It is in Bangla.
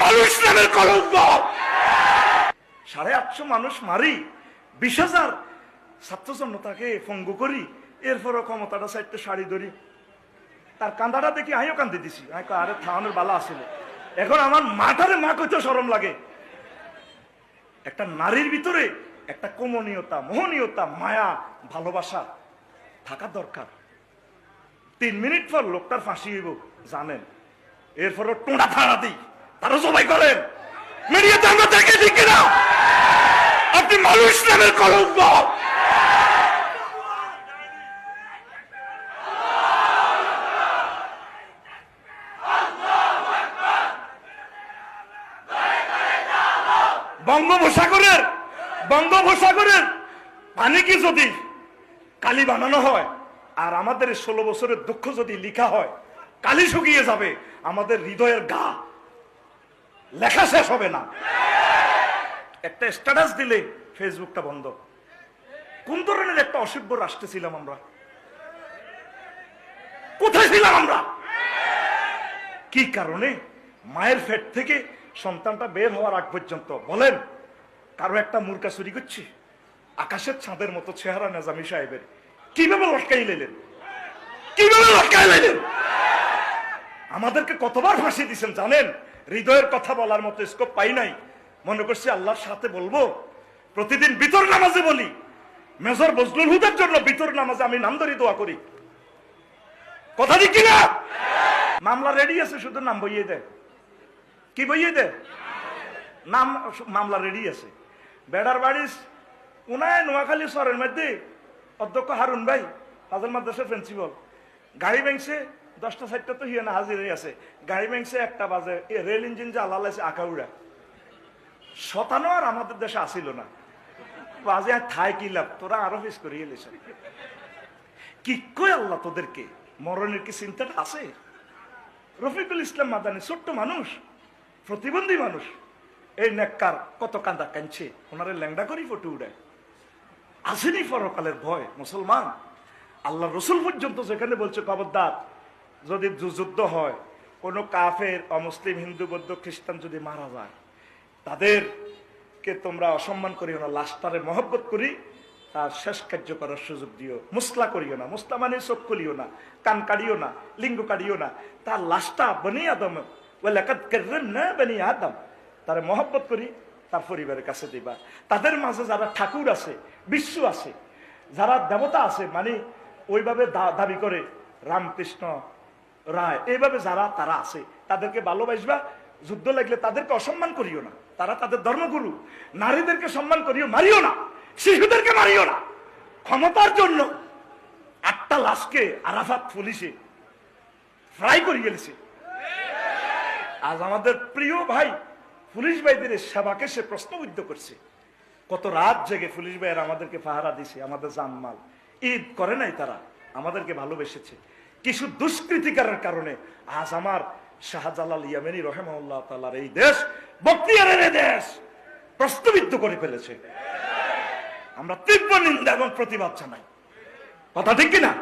মানুষ নামের কলঙ্ক। 850 মানুষ মারি, 20,000 ছাত্র জনতাকে পঙ্গু করি, এরপরও ক্ষমতাটা সাইডটা শাড়ি ধরি। তার কান্দাটা দেখি আমিও কান্দি দিছি, আরে থামানোর বালা আসছিল। এখন আমার মাথারে মা কইতে শরম লাগে। একটা নারীর ভিতরে একটা কমনীয়তা, মোহনীয়তা, মায়া, ভালোবাসা থাকা দরকার। 3 মিনিট পর লোকটার ফাঁসি হইব জানেন, এরপরও টোঁড়া থানা দিই, তারও সবাই করেন মিডিয়াতে আমরা দেখে ঠিক না। আপনি মানুষ নামের কলঙ্ক। বঙ্গোপসাগরের পানি কি যদি কালি বানানো হয় আর আমাদের 16 বছরের দুঃখ যদি লিখা হয়, কালি শুকিয়ে যাবে, আমাদের হৃদয়ের গা লেখা শেষ হবে না। একটা স্ট্যাটাস দিলে ফেসবুকটা বন্ধ। কোন ধরনের একটা অসভ্য রাষ্ট্রে ছিলাম আমরা? কোথায় ছিলাম আমরা? কি কারণে? মায়ের পেট থেকে সন্তানটা বের হওয়ার আগ পর্যন্ত বলেন কারো একটা মুরগা চুরি করছে? আকাশের চাঁদের মতো চেহারা নেজামি সাহেবের, কিভাবে লটকাই লাইলেন? কিভাবে লটকাই লাইলেন? আমাদেরকে কতবার ফাঁসি দিচ্ছেন জানেন? হৃদয়ের কথা বলার মতো স্কোপ পাই নাই। মনে করছি আল্লাহর সাথে বলবো। প্রতিদিন বিতর নামাজে বলি, মেজর বজলুল হুদার জন্য বিতর নামাজে আমি নাম ধরে দোয়া করি। কথা ঠিক কিনা? মামলা রেডি আছে, শুধু নাম বইয়ে দেয়। কি বইয়ে দেয়? নাম। মামলা রেডি আছে। বেড়ার বাড়ির উনায় নোয়াখালী শহরের মধ্যে অধ্যক্ষ হারুন ভাই, হাজার মাদ্রাসার প্রিন্সিপাল, গাড়ি ব্যাংসে 10টা 4টা তো হিয়ানা হাজির হয়ে আছে। গাড়ি ব্যাংসে 1টা বাজে, রেল ইঞ্জিন যে আলাল আছে আকাউড়া 57 আর আমাদের দেশে আসিল না। বাজে থাই কি লাভ, তোরা আরো ফেস করিয়ে এলেছে। কি কই আল্লাহ তোদেরকে? মরণের কি চিন্তাটা আছে? রফিকুল ইসলাম মাদানী ছোট্ট মানুষ, প্রতিবন্ধী মানুষ, এই নেককার কত কান্দা কাঁদছে, ওনারে ল্যাংডা করি ফটো উড়ায়। আসেনি পরকালের ভয় মুসলমান? আল্লাহ রসুল পর্যন্ত যেখানে বলছে খবরদার যদি যুদ্ধ হয়, কোনো কাফের, অমুসলিম, হিন্দু, বৌদ্ধ, খ্রিস্টান যদি মারা যায়, তাদেরকে তোমরা অসম্মান করিও না, লাশটারে মহব্বত করি, তার শেষ কার্য করার সুযোগ দিও। মুসলা করিও না, মুসলা মানে চোখ খুলিও না, কান কাড়িও না, লিঙ্গ কাড়িও না। তার লাশটা বনি আদম না বনি আদম, তারা মহব্বত করি, তার পরিবারের কাছে দিবা। তাদের মাঝে যারা ঠাকুর আছে, বিশ্ব আছে, যারা দেবতা আছে, মানে ওইভাবে দাবি করে রামকৃষ্ণ রায়, এইভাবে যারা তারা আছে, তাদেরকে ভালোবাসবা। যুদ্ধ লাগলে তাদেরকে অসম্মান করিও না, তারা তাদের ধর্মগুরু। নারীদেরকে সম্মান করিও, মারিও না, শিশুদেরকে মারিও না। ক্ষমতার জন্য 8টা লাশকে আরাফাত পুলিশে ফ্রাই করে গেছে। আজ আমাদের প্রিয় ভাই পুলিশ ভাইদের সেবাকে সে প্রশ্নবিদ্ধ করছে। কত রাত জেগে পুলিশ ভাইয়েরা আমাদেরকে পাহারা দিছে, আমাদের জানমাল ঈদ করে নাই, তারা আমাদেরকে ভালোবেসেছে। কিছু দুষ্কৃতিকারের কারণে আজ আমার শাহজালাল ইয়ামানী রহমাহুল্লাহ তাআলার এই দেশ, বখতিয়ারের এই দেশ প্রশ্নবিদ্ধ করে ফেলেছে। আমরা তীব্র নিন্দা এবং প্রতিবাদ জানাই। কথা ঠিক কিনা?